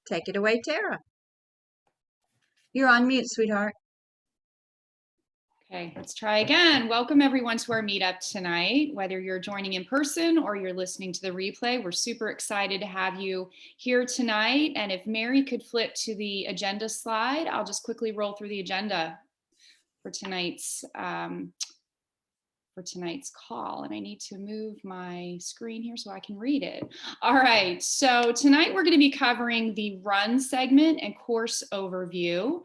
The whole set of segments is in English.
Take it away, Tara. You're on mute, sweetheart. Okay, let's try again. Welcome everyone to our meetup tonight. Whether you're joining in person or you're listening to the replay, we're super excited to have you here tonight. And if Mary could flip to the agenda slide, I'll just quickly roll through the agenda for tonight's call. And I need to move my screen here so I can read it. All right, so tonight we're going to be covering the run segment and course overview.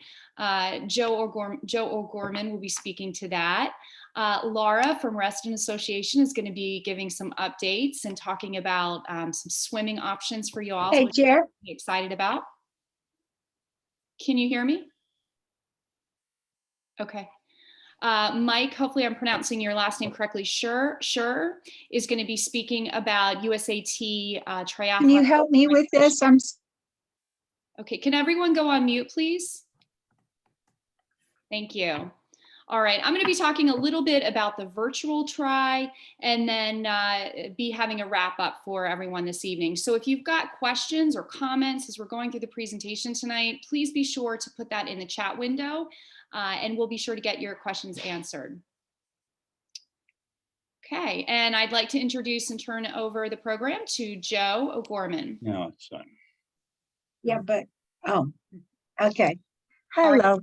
Joe O'Gorman will be speaking to that. Laura from Wreston Association is going to be giving some updates and talking about some swimming options for you all. Hey, which Chair. I'm excited about. Can you hear me? Okay. Mike, hopefully I'm pronouncing your last name correctly. Shurer is going to be speaking about USAT triathlon. Can you help me with this? Okay, can everyone go on mute, please? Thank you. All right, I'm going to be talking a little bit about the virtual try and then be having a wrap up for everyone this evening. So if you've got questions or comments as we're going through the presentation tonight, please be sure to put that in the chat window and we'll be sure to get your questions answered. Okay, and I'd like to introduce and turn over the program to Joe O'Gorman. No, it's fine. Yeah, but, oh, okay. Hello.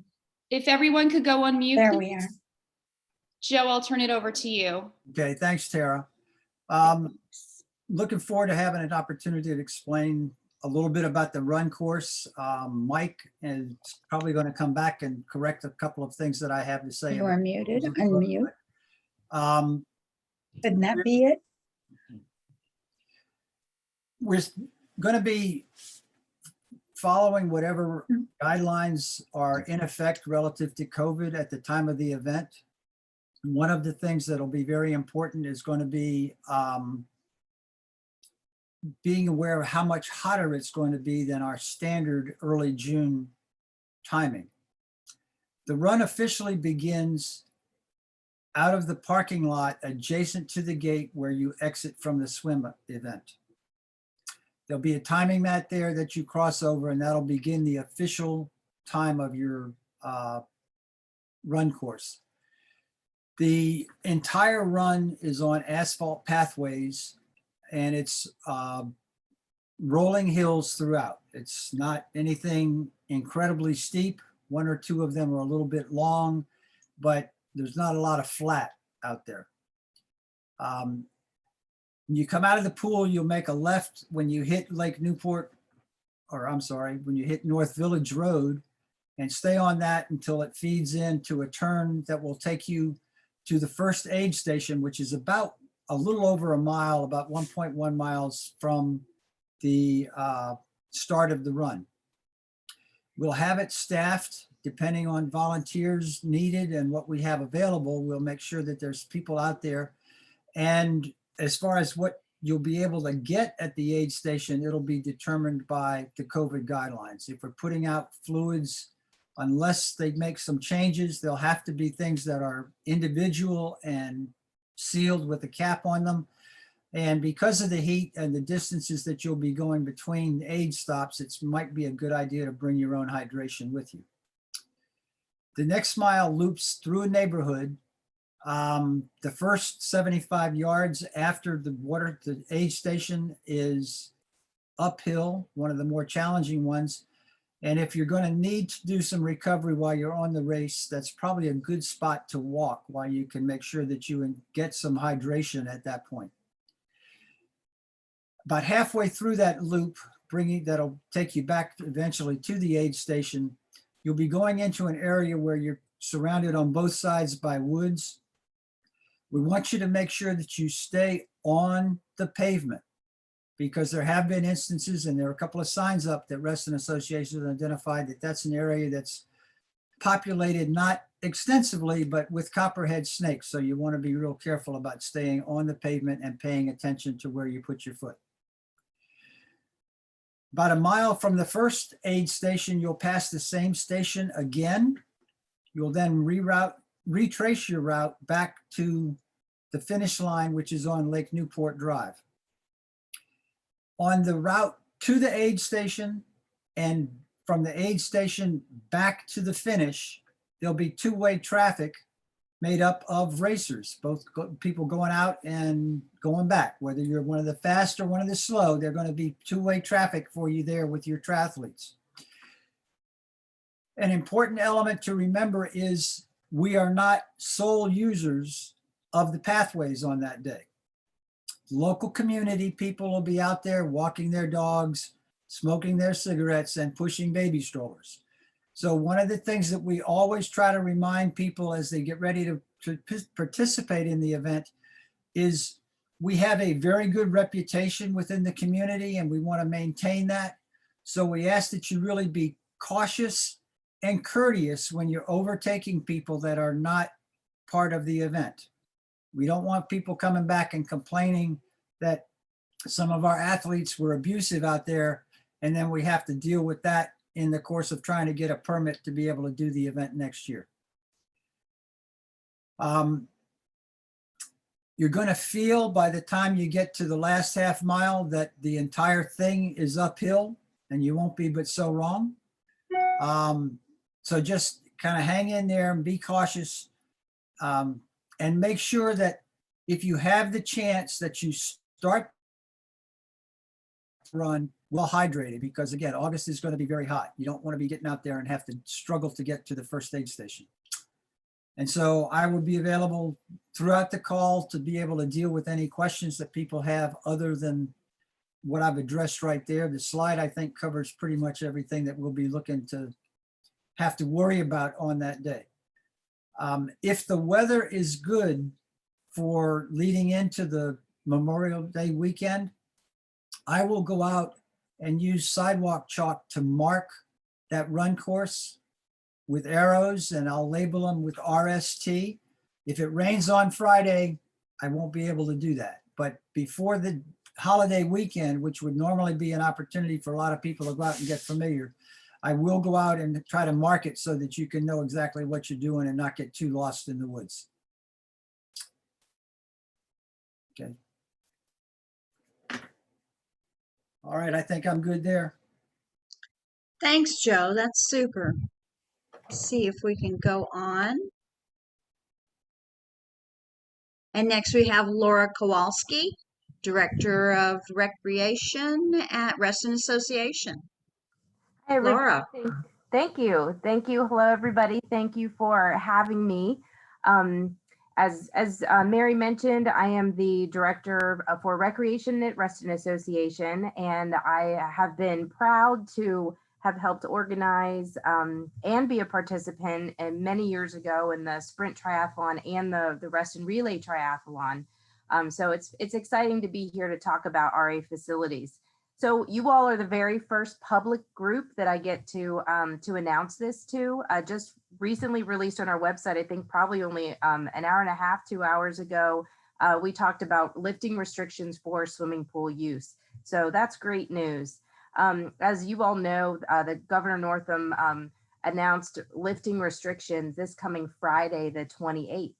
If everyone could go on mute, There please. we are. Joe, I'll turn it over to you. Okay, thanks, Tara. Looking forward to having an opportunity to explain a little bit about the run course. Mike is probably going to come back and correct a couple of things that I have to say. You are muted. Unmute. Couldn't that be it? We're going to be following whatever guidelines are in effect relative to COVID at the time of the event. One of the things that'll be very important is going to be being aware of how much hotter it's going to be than our standard early June timing. The run officially begins out of the parking lot adjacent to the gate where you exit from the swim event. There'll be a timing mat there that you cross over, and that'll begin the official time of your run course. The entire run is on asphalt pathways, and it's rolling hills throughout. It's not anything incredibly steep. One or two of them are a little bit long, but there's not a lot of flat out there. When you come out of the pool, you'll make a left when you hit Lake Newport, or I'm sorry, when you hit North Village Road, and stay on that until it feeds into a turn that will take you to the first aid station, which is about a little over a mile, about 1.1 miles from the start of the run. We'll have it staffed depending on volunteers needed and what we have available. We'll make sure that there's people out there. And as far as what you'll be able to get at the aid station, it'll be determined by the COVID guidelines. If we're putting out fluids, unless they make some changes, there'll have to be things that are individual and sealed with a cap on them. And because of the heat and the distances that you'll be going between aid stops, it might be a good idea to bring your own hydration with you. The next mile loops through a neighborhood. The first 75 yards after the aid station is uphill, one of the more challenging ones. And if you're going to need to do some recovery while you're on the race, that's probably a good spot to walk while you can make sure that you get some hydration at that point. About halfway through that loop, that'll take you back eventually to the aid station, you'll be going into an area where you're surrounded on both sides by woods. We want you to make sure that you stay on the pavement, because there have been instances, and there are a couple of signs up that Wreston Association has identified that that's an area that's populated not extensively, but with copperhead snakes. So you want to be real careful about staying on the pavement and paying attention to where you put your foot. About a mile from the first aid station, you'll pass the same station again. You'll then retrace your route back to the finish line, which is on Lake Newport Drive. On the route to the aid station, And from the aid station back to the finish, there'll be two-way traffic made up of racers, both people going out and going back. Whether you're one of the fast or one of the slow, they're going to be two-way traffic for you there with your triathletes. An important element to remember is we are not sole users of the pathways on that day. Local community people will be out there walking their dogs, smoking their cigarettes, and pushing baby strollers. So one of the things that we always try to remind people as they get ready to participate in the event is we have a very good reputation within the community and we want to maintain that. So we ask that you really be cautious and courteous when you're overtaking people that are not part of the event. We don't want people coming back and complaining that some of our athletes were abusive out there, and then we have to deal with that in the course of trying to get a permit to be able to do the event next year. You're going to feel by the time you get to the last half mile that the entire thing is uphill, and you won't be but so wrong. So just kind of hang in there and be cautious, and make sure that if you have the chance that you start to run well hydrated, because again, August is going to be very hot. You don't want to be getting out there and have to struggle to get to the first aid station. And so I will be available throughout the call to be able to deal with any questions that people have other than what I've addressed right there. The slide, I think, covers pretty much everything that we'll be looking to have to worry about on that day. If the weather is good for leading into the Memorial Day weekend, I will go out and use sidewalk chalk to mark that run course with arrows, and I'll label them with RST. If it rains on Friday, I won't be able to do that. But before the holiday weekend, which would normally be an opportunity for a lot of people to go out and get familiar, I will go out and try to mark it so that you can know exactly what you're doing and not get too lost in the woods. Okay. All right, I think I'm good there. Thanks, Joe. That's super. Let's see if we can go on. And next we have Laura Kowalski, Director of Recreation at Wreston Association. Hi, everybody. Laura. Thank you. Thank you. Hello, everybody. Thank you for having me. As Mary mentioned, I am the Director for Recreation at Wreston Association, and I have been proud to have helped organize and be a participant and many years ago in the sprint triathlon and the Wreston relay triathlon. So it's exciting to be here to talk about RA facilities. So you all are the very first public group that I get to announce this to. Just recently released on our website, I think probably only an hour and a half, 2 hours ago, we talked about lifting restrictions for swimming pool use. So that's great news. As you all know, the Governor Northam announced lifting restrictions this coming Friday, the 28th.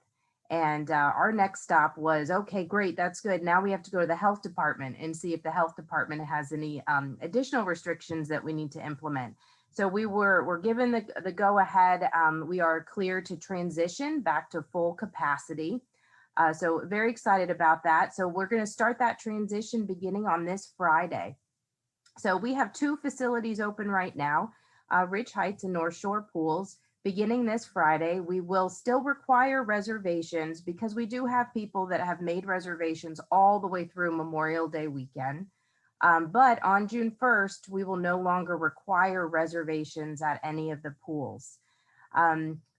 And our next stop was, okay, great, that's good. Now we have to go to the health department and see if the health department has any additional restrictions that we need to implement. So we're given the go ahead. We are clear to transition back to full capacity. So very excited about that. So we're going to start that transition beginning on this Friday. So we have 2 facilities open right now, Rich Heights and North Shore pools. Beginning this Friday, we will still require reservations because we do have people that have made reservations all the way through Memorial Day weekend. But on June 1st, we will no longer require reservations at any of the pools.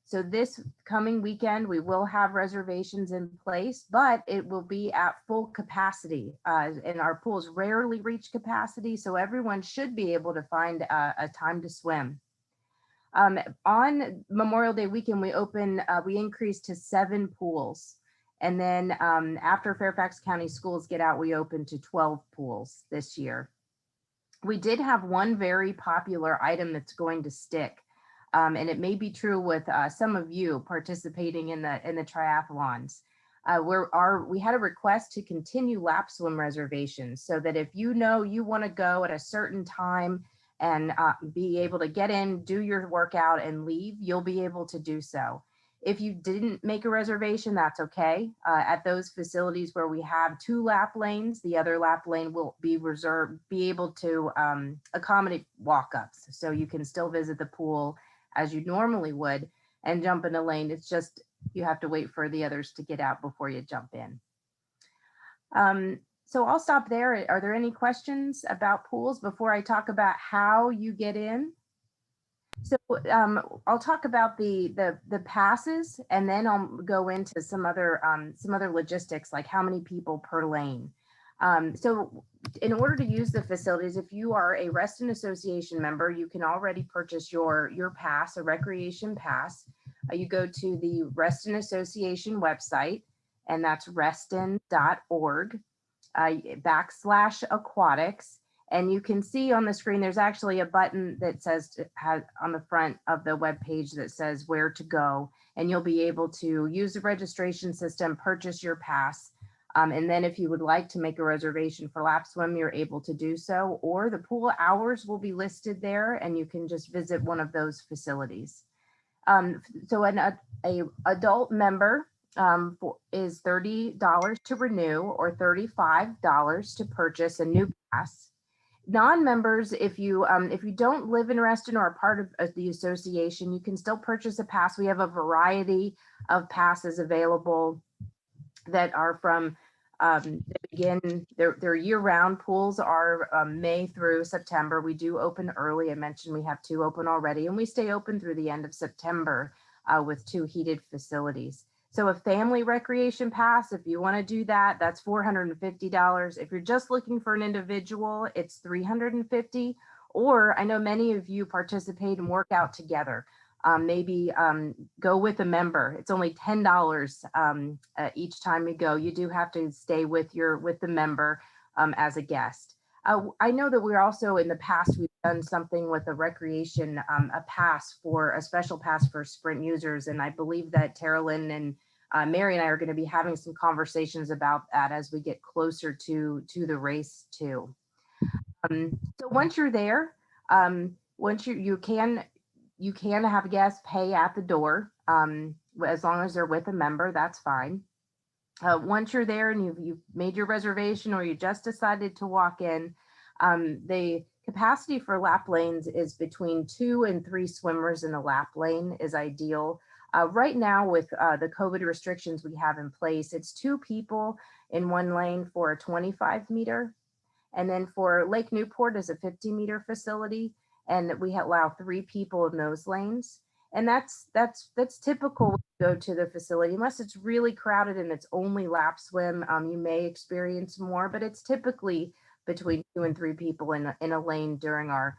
So this coming weekend, we will have reservations in place, but it will be at full capacity. And our pools rarely reach capacity, so everyone should be able to find a time to swim. On Memorial Day weekend, we increased to 7 pools. And then after Fairfax County schools get out, we open to 12 pools this year. We did have one very popular item that's going to stick. And it may be true with some of you participating in the triathlons. We had a request to continue lap swim reservations so that if you know you want to go at a certain time and be able to get in, do your workout and leave, you'll be able to do so. If you didn't make a reservation, that's okay. At those facilities where we have 2 lap lanes, the other lap lane will be reserved, be able to accommodate walk-ups. So you can still visit the pool as you normally would and jump in a lane. It's just, you have to wait for the others to get out before you jump in. So I'll stop there. Are there any questions about pools before I talk about how you get in? So I'll talk about the passes, and then I'll go into some other logistics, like how many people per lane. So in order to use the facilities, if you are a Wreston Association member, you can already purchase your pass, a recreation pass. You go to the Wreston Association website, and that's wreston.org /aquatics. And you can see on the screen, there's actually a button that says, on the front of the web page, that says where to go. And you'll be able to use the registration system, purchase your pass. And then if you would like to make a reservation for lap swim, you're able to do so, or the pool hours will be listed there and you can just visit one of those facilities. So an adult member is $30 to renew or $35 to purchase a new pass. Non-members, if you don't live in Wreston or are part of the association, you can still purchase a pass. We have a variety of passes available that are from they're year-round. Pools are May through September. We do open early. I mentioned we have 2 open already, and we stay open through the end of September with 2 heated facilities. So a family recreation pass, if you want to do that, that's $450. If you're just looking for an individual, it's $350. Or I know many of you participate and work out together. Maybe go with a member. It's only $10 each time you go. You do have to stay with the member as a guest. I know that we're also, in the past, we've done something with a recreation, a special pass for sprint users. And I believe that Tara Lynn and Mary and I are going to be having some conversations about that as we get closer to the race too. So once you're there, you can have guests pay at the door, as long as they're with a member, that's fine. Once you're there and you've made your reservation or you just decided to walk in, the capacity for lap lanes is between 2 and 3 swimmers in a lap lane is ideal. Right now with the COVID restrictions we have in place, it's 2 people in 1 lane for a 25 meter. And then for Lake Newport is a 50-meter facility, and we allow 3 people in those lanes. And that's typical when you go to the facility, unless it's really crowded and it's only lap swim. You may experience more, but it's typically between 2 and 3 people in a lane during our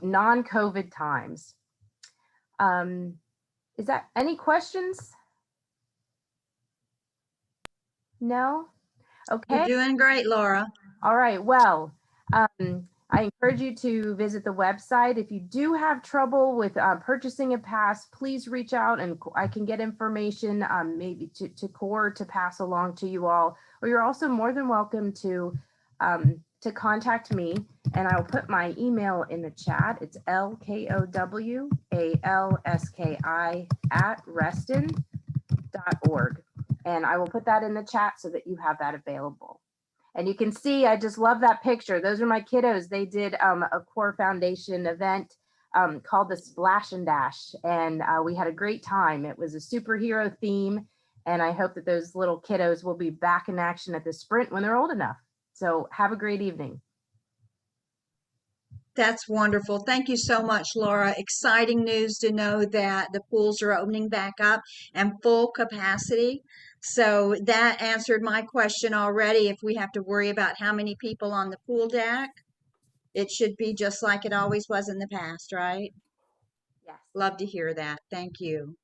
non-COVID times. Is that any questions? No? Okay. You're doing great, Laura. All right. Well, I encourage you to visit the website. If you do have trouble with purchasing a pass, please reach out and I can get information maybe to Core to pass along to you all. Or you're also more than welcome to contact me, and I'll put my email in the chat. It's lkowalski@wreston.org. And I will put that in the chat so that you have that available. And you can see, I just love that picture. Those are my kiddos. They did a Core Foundation event called the Splash and Dash. And we had a great time. It was a superhero theme. And I hope that those little kiddos will be back in action at the sprint when they're old enough. So have a great evening. That's wonderful. Thank you so much, Laura. Exciting news to know that the pools are opening back up and full capacity. So that answered my question already. If we have to worry about how many people on the pool deck, it should be just like it always was in the past, right? Yes. Love to hear that. Thank you.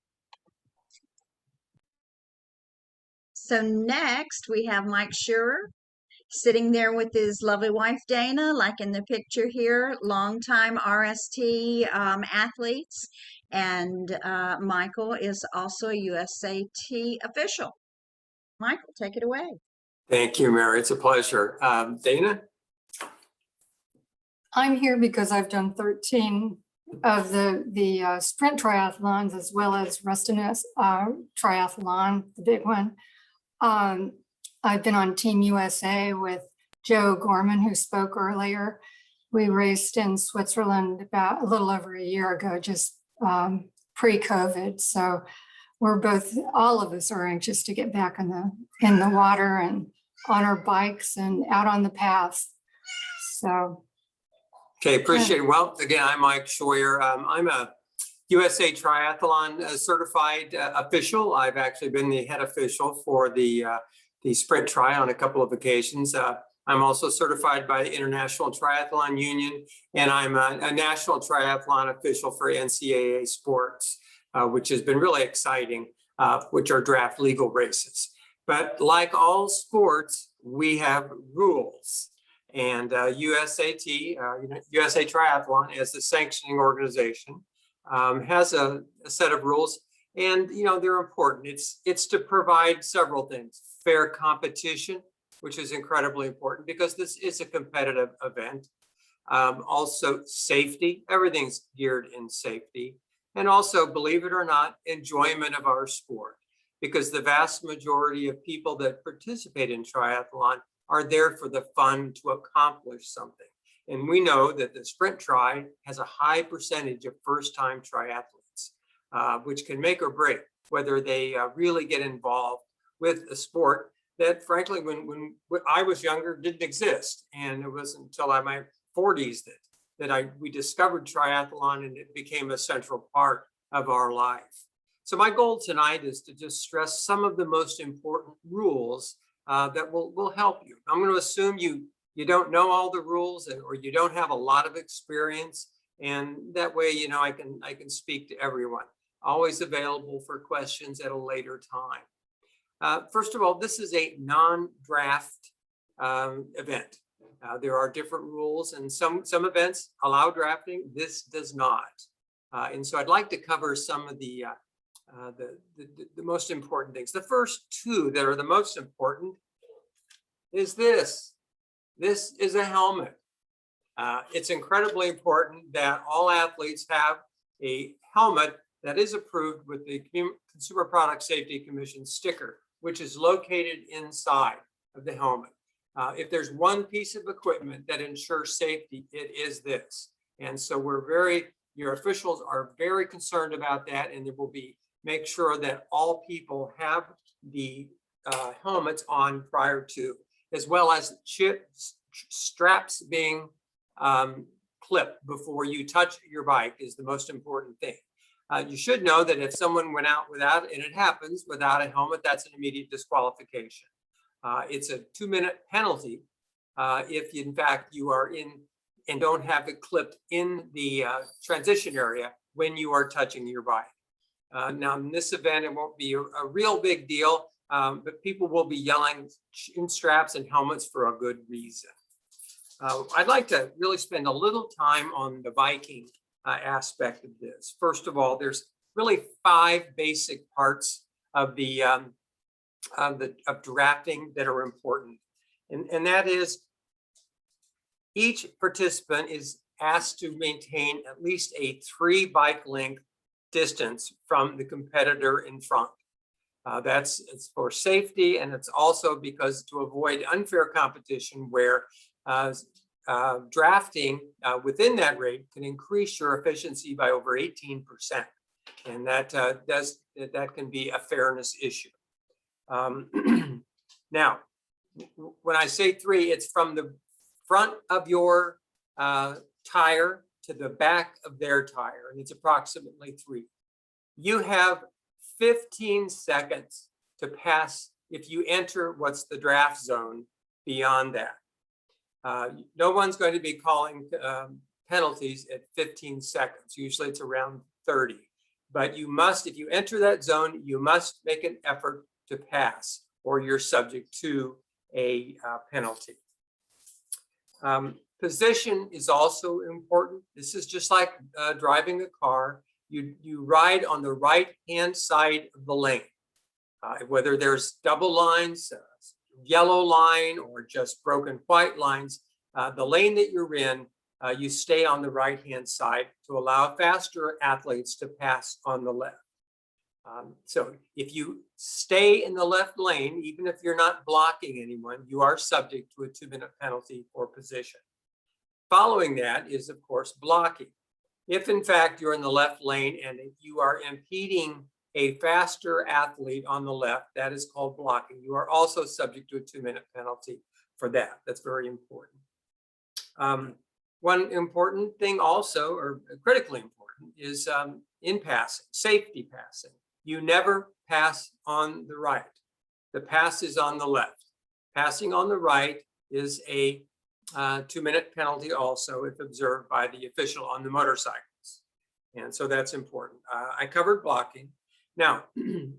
So next we have Mike Shurer, sitting there with his lovely wife, Dana, like in the picture here, longtime RST athletes. And Michael is also a USAT official. Michael, take it away. Thank you, Mary. It's a pleasure. Dana? I'm here because I've done 13 of the sprint triathlons, as well as Wreston triathlon, the big one. I've been on Team USA with Joe Gorman, who spoke earlier. We raced in Switzerland about a little over a year ago, just pre-COVID. So we're both, all of us are anxious to get back in the water and on our bikes and out on the paths. So. Okay, appreciate it. Well, again, I'm Mike Shurer. I'm a USA Triathlon certified official. I've actually been the head official for the sprint tri on a couple of occasions. I'm also certified by the International Triathlon Union, and I'm a national triathlon official for NCAA sports, which has been really exciting, which are draft legal races. But like all sports, we have rules. And USAT, USA Triathlon, as the sanctioning organization, has a set of rules, and they're important. It's to provide several things: fair competition, which is incredibly important because this is a competitive event. Also, safety. Everything's geared in safety, and also, believe it or not, enjoyment of our sport, because the vast majority of people that participate in triathlon are there for the fun to accomplish something. And we know that the sprint tri has a high percentage of first-time triathletes, which can make or break whether they really get involved with a sport that, frankly, when I was younger, didn't exist. And it wasn't until my 40s that we discovered triathlon, and it became a central part of our life. So my goal tonight is to just stress some of the most important rules that will help you. I'm going to assume you don't know all the rules, or you don't have a lot of experience, and that way, I can speak to everyone. Always available for questions at a later time. First of all, this is a non-draft event. There are different rules, and some events allow drafting. This does not, and so I'd like to cover some of the most important things. The first two that are the most important is this. This is a helmet. It's incredibly important that all athletes have a helmet that is approved with the Consumer Product Safety Commission sticker, which is located inside of the helmet. If there's one piece of equipment that ensures safety, it is this. And so your officials are very concerned about that, and there will be make sure that all people have the helmets on prior to, as well as straps being clipped before you touch your bike is the most important thing. You should know that if someone went out without, and it happens, without a helmet, that's an immediate disqualification. It's a 2-minute penalty if in fact you are in and don't have it clipped in the transition area when you are touching your bike. Now, in this event, it won't be a real big deal, but people will be yelling in straps and helmets for a good reason. I'd like to really spend a little time on the Viking aspect of this. First of all, there's really 5 basic parts of of drafting that are important, and that is each participant is asked to maintain at least a 3 bike length distance from the competitor in front. It's for safety, and it's also because to avoid unfair competition where drafting within that rate can increase your efficiency by over 18%, and that can be a fairness issue. Now, when I say 3, it's from the front of your tire to the back of their tire, and it's approximately 3. You have 15 seconds to pass if you enter what's the draft zone beyond that. No one's going to be calling penalties at 15 seconds. Usually it's around 30. But you must, if you enter that zone, you must make an effort to pass, or you're subject to a penalty. Position is also important. This is just like driving a car. You ride on the right-hand side of the lane. Whether there's double lines, yellow line, or just broken white lines, the lane that you're in, you stay on the right-hand side to allow faster athletes to pass on the left. So if you stay in the left lane, even if you're not blocking anyone, you are subject to a 2-minute penalty for position. Following that is, of course, blocking. If in fact you're in the left lane and if you are impeding a faster athlete on the left, that is called blocking. You are also subject to a 2-minute penalty for that. That's very important. One important thing also, or critically important, is in passing, safety passing. You never pass on the right. The pass is on the left. Passing on the right is a 2-minute penalty also if observed by the official on the motorcycles. And so that's important. I covered blocking. Now,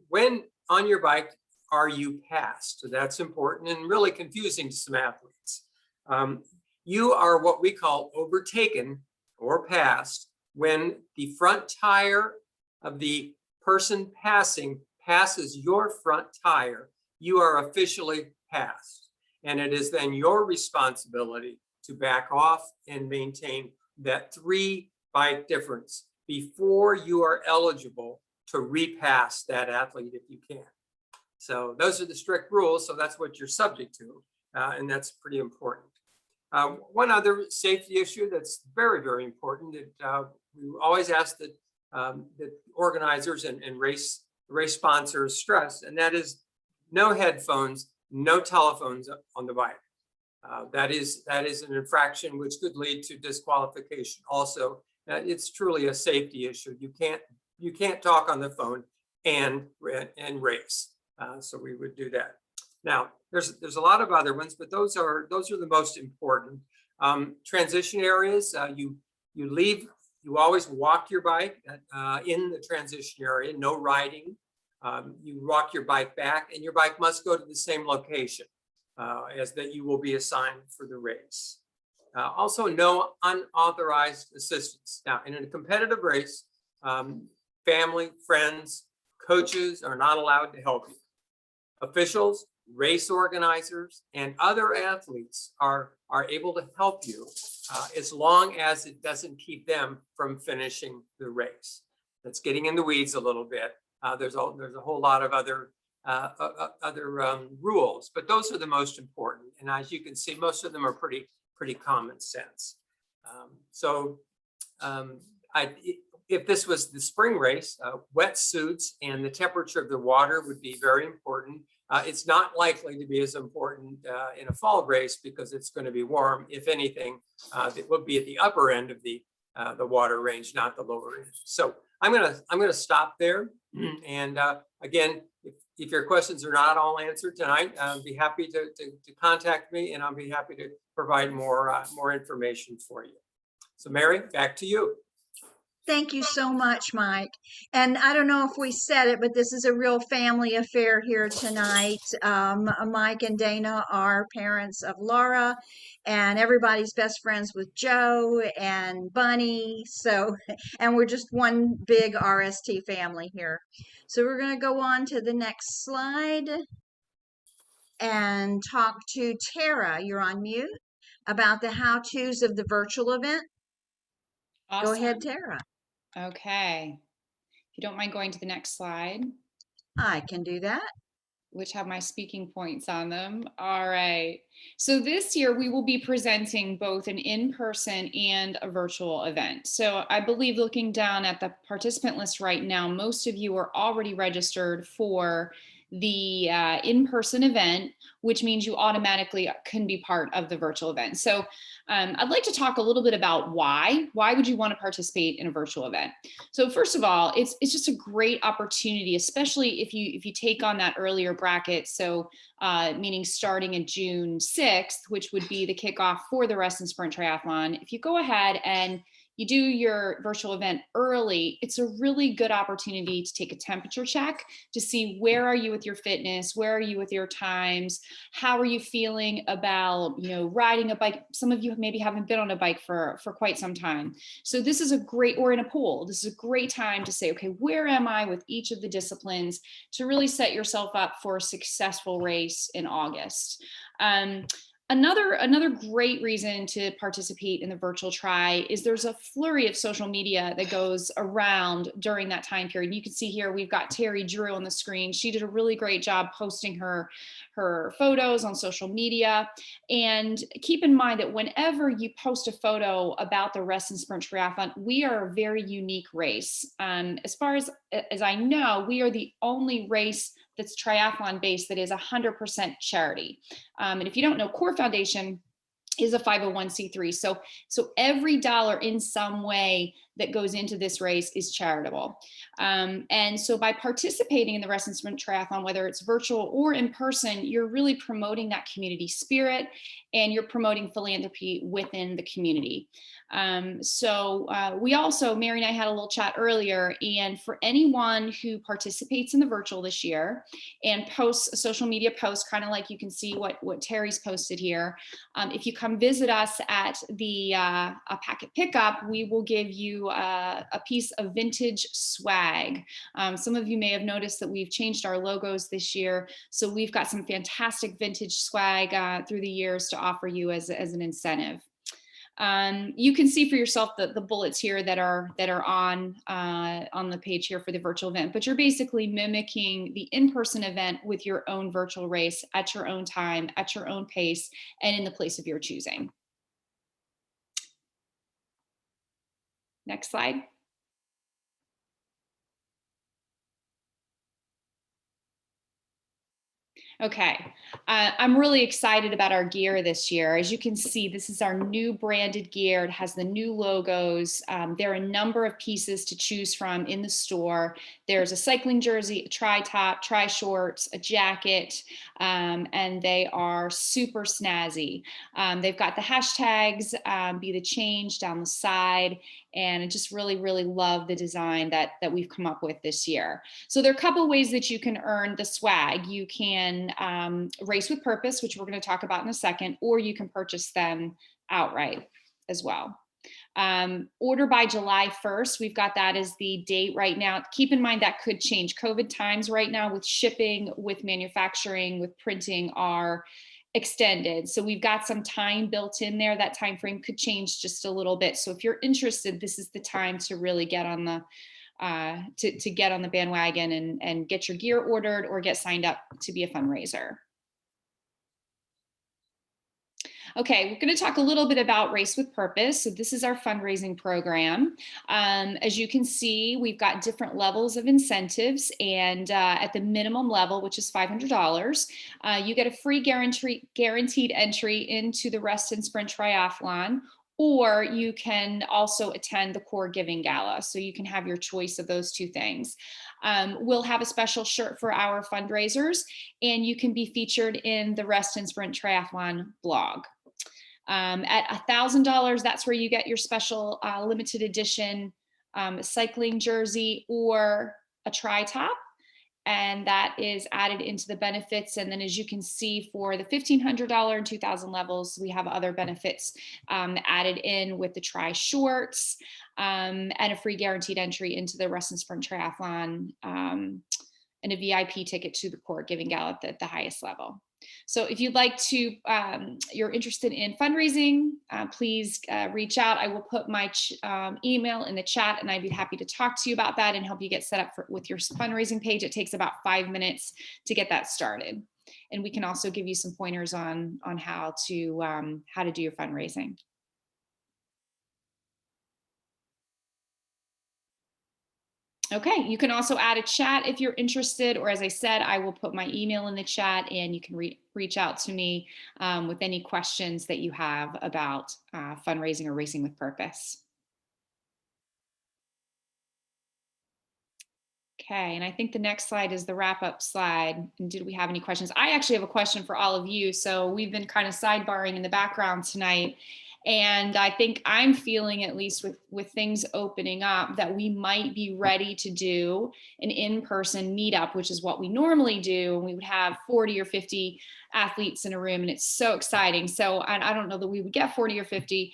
when on your bike are you passed? So that's important and really confusing to some athletes. You are what we call overtaken or passed when the front tire of the person passing passes your front tire. You are officially passed. And it is then your responsibility to back off and maintain that 3 bike difference before you are eligible to repass that athlete if you can. So those are the strict rules. So that's what you're subject to. And that's pretty important. One other safety issue that's very, very important that we always ask that organizers and race sponsors stress, and that is no headphones, no telephones on the bike. That is an infraction which could lead to disqualification. Also, it's truly a safety issue. You can't talk on the phone and race. So we would do that. Now, there's a lot of other ones, but those are the most important. Transition areas, you always walk your bike in the transition area, no riding. You walk your bike back, and your bike must go to the same location as that you will be assigned for the race. Also, no unauthorized assistance. Now, in a competitive race, family, friends, coaches are not allowed to help you. Officials, race organizers, and other athletes are able to help you as long as it doesn't keep them from finishing the race. That's getting in the weeds a little bit. There's a whole lot of other rules, but those are the most important. And as you can see, most of them are pretty common sense. If this was the spring race, wetsuits and the temperature of the water would be very important. It's not likely to be as important in a fall race because it's going to be warm. If anything, it will be at the upper end of the water range, not the lower end. So I'm gonna stop there. And again, if your questions are not all answered tonight, be happy to contact me, and I'll be happy to provide more information for you. So Mary, back to you. Thank you so much, Mike. And I don't know if we said it, but this is a real family affair here tonight. Mike and Dana are parents of Laura, and everybody's best friends with Joe and Bunny. So, and we're just one big RST family here. So we're going to go on to the next slide and talk to Tara. You're on mute, about the how-tos of the virtual event. Awesome. Go ahead, Tara. Okay. If you don't mind going to the next slide, I can do that. which have my speaking points on them. All right. So this year we will be presenting both an in-person and a virtual event. So I believe, looking down at the participant list right now, most of you are already registered for the in-person event, which means you automatically can be part of the virtual event. So I'd like to talk a little bit about why would you want to participate in a virtual event? So first of all, it's just a great opportunity, especially if you take on that earlier bracket. So meaning starting in June 6th, which would be the kickoff for the Wreston Sprint Triathlon. If you go ahead and you do your virtual event early, it's a really good opportunity to take a temperature check to see where are you with your fitness, where are you with your times, how are you feeling about, riding a bike. Some of you maybe haven't been on a bike for quite some time. So this is a great, or in a pool, this is a great time to say, okay, where am I with each of the disciplines, to really set yourself up for a successful race in August. Another great reason to participate in the virtual try is there's a flurry of social media that goes around during that time period. You can see here we've got Terry Drew on the screen. She did a really great job posting her photos on social media. And keep in mind that whenever you post a photo about the Wreston Sprint Triathlon, we are a very unique race. As far as I know, we are the only race that's triathlon based that is 100% charity. And if you don't know, Core Foundation is a 501c3. So every dollar in some way that goes into this race is charitable. And so by participating in the Wreston Sprint Triathlon, whether it's virtual or in person, you're really promoting that community spirit and you're promoting philanthropy within the community. We also, Mary and I had a little chat earlier, and for anyone who participates in the virtual this year and posts a social media post, kind of like you can see what Terry's posted here, if you come visit us at the a packet pickup, we will give you a piece of vintage swag. Some of you may have noticed that we've changed our logos this year. So we've got some fantastic vintage swag through the years to offer you as an incentive. You can see for yourself the bullets here that are on the page here for the virtual event, but you're basically mimicking the in-person event with your own virtual race at your own time, at your own pace, and in the place of your choosing. Next slide. Okay, I'm really excited about our gear this year. As you can see, this is our new branded gear. It has the new logos. There are a number of pieces to choose from in the store. There's a cycling jersey, a tri-top, tri-shorts, a jacket, and they are super snazzy. They've got the hashtags, be the change down the side, and I just really, really love the design that we've come up with this year. So there are a couple ways that you can earn the swag. You can race with purpose, which we're going to talk about in a second, or you can purchase them outright as well. Order by July 1st. We've got that as the date right now. Keep in mind that could change. COVID times right now with shipping, with manufacturing, with printing are extended. So we've got some time built in there. That time frame could change just a little bit. So if you're interested, this is the time to really get on the to get on the bandwagon and get your gear ordered or get signed up to be a fundraiser. Okay, we're going to talk a little bit about Race with Purpose. So this is our fundraising program. As you can see, we've got different levels of incentives, and at the minimum level, which is $500, you get a free guaranteed entry into the Wreston Sprint Triathlon, or you can also attend the Core Giving Gala. So you can have your choice of those two things. We'll have a special shirt for our fundraisers, and you can be featured in the Wreston Sprint Triathlon blog. At $1,000, that's where you get your special limited edition cycling jersey or a tri-top, and that is added into the benefits. And then as you can see, for the $1,500 and $2,000 levels, we have other benefits added in with the tri-shorts and a free guaranteed entry into the Wreston Sprint Triathlon and a VIP ticket to the Core Giving Gala at the highest level. So if you'd like to, you're interested in fundraising, please reach out. I will put my email in the chat, and I'd be happy to talk to you about that and help you get set up with your fundraising page. It takes about 5 minutes to get that started. And we can also give you some pointers on how to do your fundraising. Okay, you can also add a chat if you're interested, or as I said, I will put my email in the chat and you can reach out to me with any questions that you have about fundraising or racing with purpose. Okay, and I think the next slide is the wrap-up slide. And did we have any questions? I actually have a question for all of you. So we've been kind of sidebarring in the background tonight. And I think I'm feeling, at least with things opening up, that we might be ready to do an in-person meetup, which is what we normally do. And we would have 40 or 50 athletes in a room, and it's so exciting. So I don't know that we would get 40 or 50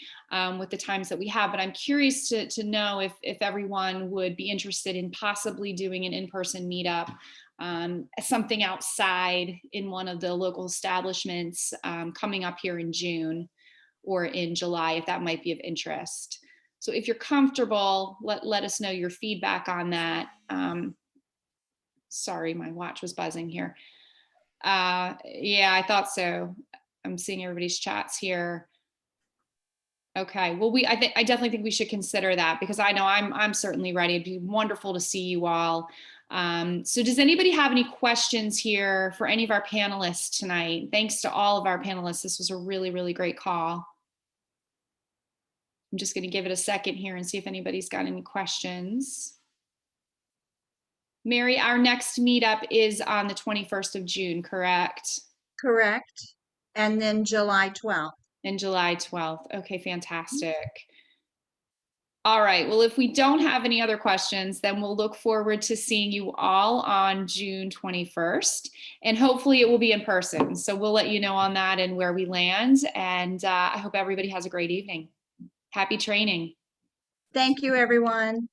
with the times that we have, but I'm curious to know if everyone would be interested in possibly doing an in-person meetup, something outside in one of the local establishments coming up here in June or in July, if that might be of interest. So if you're comfortable, let us know your feedback on that. Sorry, my watch was buzzing here. Yeah, I thought so. I'm seeing everybody's chats here. Okay, well, I definitely think we should consider that, because I know I'm certainly ready. It'd be wonderful to see you all. So does anybody have any questions here for any of our panelists tonight? Thanks to all of our panelists. This was a really, really great call. I'm just going to give it a second here and see if anybody's got any questions. Mary, our next meetup is on the 21st of June, correct? Correct. And then July 12th. And July 12th. Okay, fantastic. All right, well, if we don't have any other questions, then we'll look forward to seeing you all on June 21st. And hopefully it will be in person. So we'll let you know on that and where we land. And I hope everybody has a great evening. Happy training. Thank you, everyone.